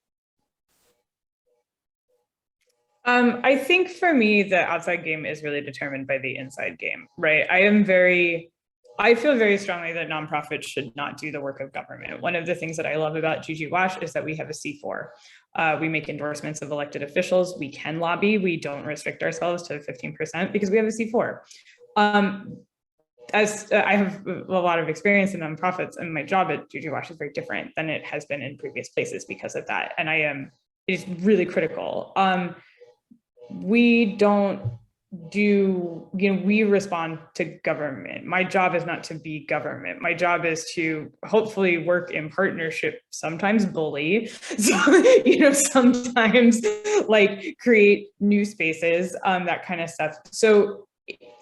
S5: I think for me, the outside game is really determined by the inside game, right? I am very I feel very strongly that nonprofits should not do the work of government. One of the things that I love about GGWASH is that we have a C4. We make endorsements of elected officials. We can lobby. We don't restrict ourselves to 15% because we have a C4. As I have a lot of experience in nonprofits, and my job at GGWASH is very different than it has been in previous places because of that. And it's really critical. We don't do, we respond to government. My job is not to be government. My job is to hopefully work in partnership, sometimes bully, so, sometimes like create new spaces, that kind of stuff. So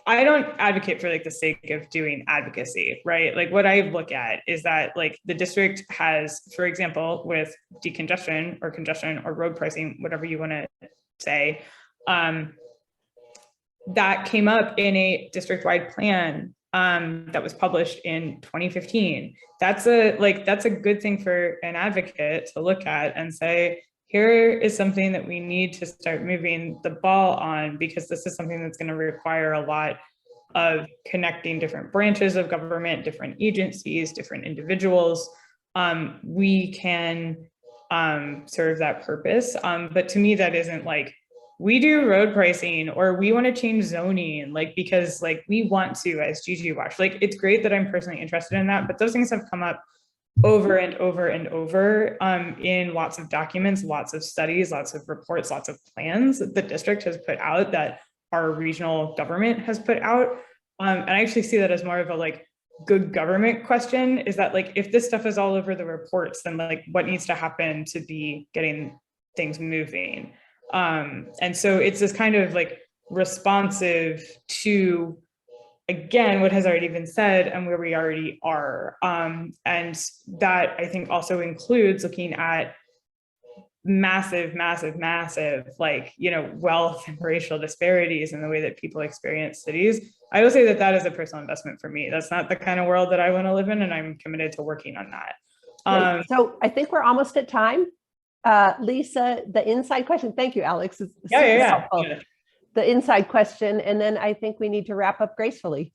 S5: I don't advocate for like the sake of doing advocacy, right? Like what I look at is that like the district has, for example, with decongestion or congestion or road pricing, whatever you want to say, that came up in a district-wide plan that was published in 2015. That's a good thing for an advocate to look at and say, here is something that we need to start moving the ball on, because this is something that's going to require a lot of connecting different branches of government, different agencies, different individuals. We can serve that purpose. But to me, that isn't like, we do road pricing or we want to change zoning, like, because like we want to as GGWASH. Like, it's great that I'm personally interested in that, but those things have come up over and over and over in lots of documents, lots of studies, lots of reports, lots of plans that the district has put out, that our regional government has put out. And I actually see that as more of a like good government question, is that like, if this stuff is all over the reports, then like what needs to happen to be getting things moving? And so it's this kind of like responsive to, again, what has already been said and where we already are. And that I think also includes looking at massive, like, wealth and racial disparities in the way that people experience cities. I will say that that is a personal investment for me. That's not the kind of world that I want to live in, and I'm committed to working on that.
S4: So I think we're almost at time. Lisa, the inside question. Thank you, Alex.
S5: Yeah.
S4: The inside question, and then I think we need to wrap up gracefully.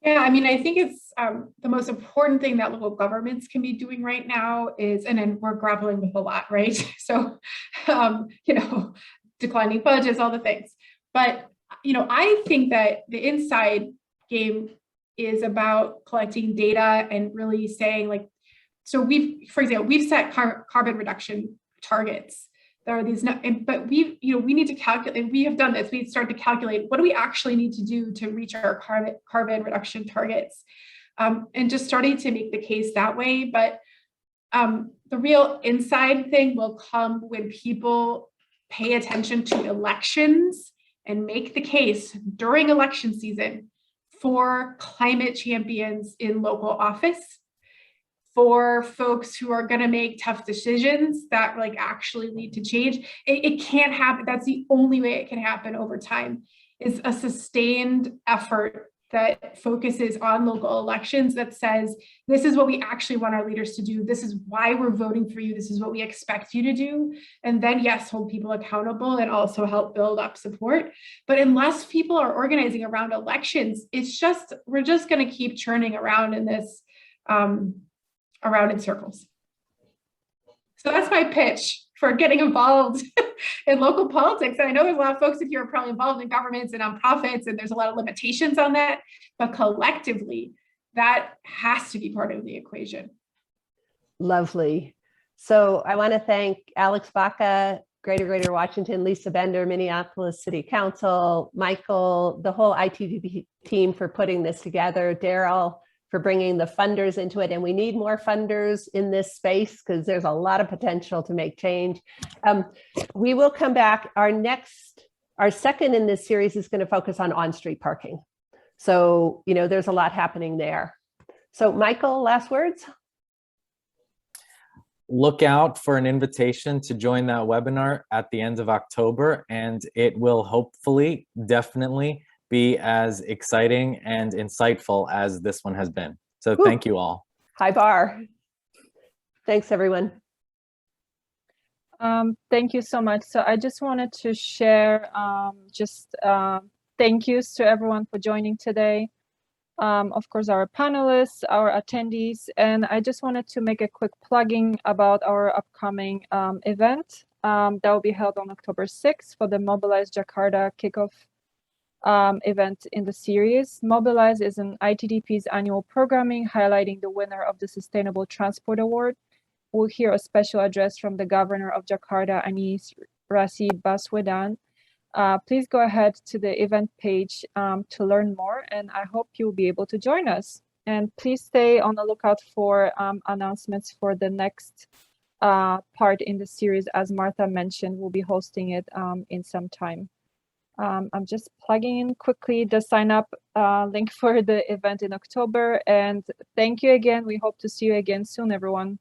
S6: Yeah, I mean, I think it's the most important thing that local governments can be doing right now is, and then we're grappling with a lot, right? So, declining budgets, all the things. But, I think that the inside game is about collecting data and really saying like, so for example, we've set carbon reduction targets. There are these, but we need to calculate, we have done this, we start to calculate, what do we actually need to do to reach our carbon reduction targets? And just starting to make the case that way. But the real inside thing will come when people pay attention to elections and make the case during election season for climate champions in local office, for folks who are going to make tough decisions that like actually lead to change. It can't happen. That's the only way it can happen over time, is a sustained effort that focuses on local elections, that says, this is what we actually want our leaders to do. This is why we're voting for you. This is what we expect you to do. And then, yes, hold people accountable and also help build up support. But unless people are organizing around elections, we're just going to keep churning around in this, around in circles. So that's my pitch for getting involved in local politics. And I know there's a lot of folks in here are probably involved in governments and nonprofits, and there's a lot of limitations on that, but collectively, that has to be part of the equation.
S4: Lovely. So I want to thank Alex Baca, Greater Washington, Lisa Bender, Minneapolis City Council, Michael, the whole ITDP team for putting this together, Daryl, for bringing the funders into it. And we need more funders in this space because there's a lot of potential to make change. We will come back. Our second in this series is going to focus on street parking. So, there's a lot happening there. So Michael, last words?
S2: Look out for an invitation to join that webinar at the end of October, and it will hopefully, definitely, be as exciting and insightful as this one has been. So thank you all.
S4: High bar. Thanks, everyone.
S1: Thank you so much. So I just wanted to share thank yous to everyone for joining today. of course, our panelists, our attendees, and I just wanted to make a quick plugging about our upcoming event that will be held on October 6th for the Mobilize Jakarta kickoff event in the series. Mobilize is an ITDP's annual programming highlighting the winner of the Sustainable Transport Award. We'll hear a special address from the Governor of Jakarta, Anies Rashid Baswedan. Please go ahead to the event page to learn more, and I hope you'll be able to join us. And please stay on the lookout for announcements for the next part in the series. As Martha mentioned, we'll be hosting it in some time. I'm just plugging in quickly the sign up link for the event in October. And thank you again. We hope to see you again soon, everyone.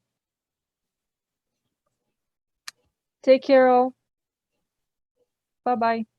S1: Take care all. Bye-bye.